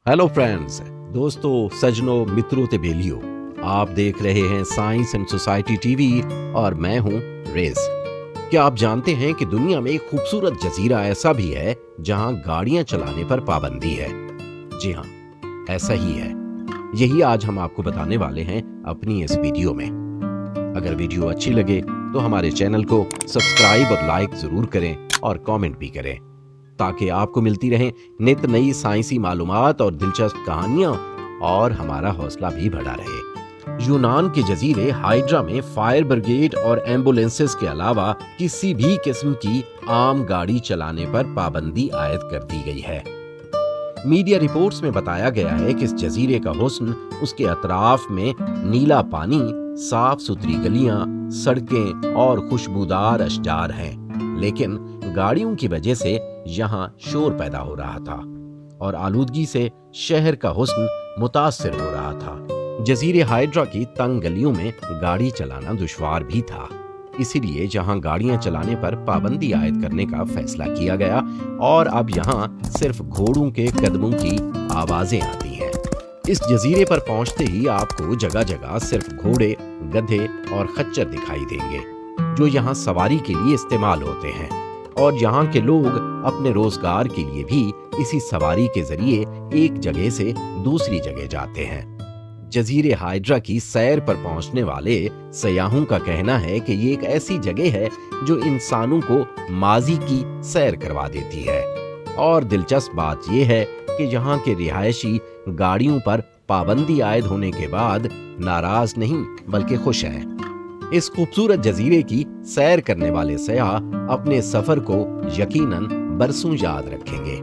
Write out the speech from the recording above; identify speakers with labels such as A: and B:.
A: Hello friends, दोस्तों, सजनों, मित्रों ते बेलियो। आप देख रहे हैं साइंस एंड सोसाइटी टीवी और मैं हूं रेस। क्या आप जानते हैं कि दुनिया में एक खूबसूरत जजीरा ऐसा भी है जहां गाड़ियां चलाने पर पाबंदी है? जी हां, ऐसा ही है। यही आज हम आपको बताने वाले हैं अपनी इस वीडियो में। अगर वीडियो अच्छी लगे तो हमारे चैनल को सब्सक्राइब और लाइक जरूर करें और कमेंट भी करें, ताकि आपको मिलती रहें नित नई साइंसी मालूमात और दिलचस्प कहानियां, और हमारा हौसला भी बढ़ा रहे। यूनान के जजीरे हाइड्रा में फायर ब्रिगेड और एम्बुलेंसेस के अलावा किसी भी किस्म की आम गाड़ी चलाने पर पाबंदी आयद कर दी गई है। मीडिया रिपोर्ट्स में बताया गया है कि इस जजीरे का हुस्न उसके अतराफ में नीला पानी, साफ सुथरी गलियां, सड़कें और खुशबूदार अशजार हैं, लेकिन गाड़ियों की वजह से यहाँ शोर पैदा हो रहा था और आलूदगी से शहर का हुस्न मुतासिर हो रहा था। जजीरे हाइड्रा की तंग गलियों में गाड़ी चलाना दुश्वार भी था, इसीलिए जहां गाड़ियां चलाने पर पाबंदी आयद करने का फैसला किया गया और अब यहां सिर्फ घोड़ों के कदमों की आवाजें आती हैं। इस जजीरे पर पहुंचते ही आपको जगह जगह सिर्फ घोड़े, गधे और खच्चर दिखाई देंगे, जो यहाँ सवारी के लिए इस्तेमाल होते हैं, और यहाँ के लोग अपने रोजगार के लिए भी इसी सवारी के जरिए एक जगह से दूसरी जगह जाते हैं। जजीरे हाइड्रा की सैर पर पहुंचने वाले सयाहों का कहना है कि ये एक ऐसी जगह है जो इंसानों को माजी की सैर करवा देती है। और दिलचस्प बात यह है कि यहाँ के रिहायशी गाड़ियों पर पाबंदी आयद होने के बाद नाराज नहीं बल्कि खुश हैं। इस खूबसूरत जजीरे की सैर करने वाले सयाह अपने सफर को यकीनन बरसों याद रखेंगे।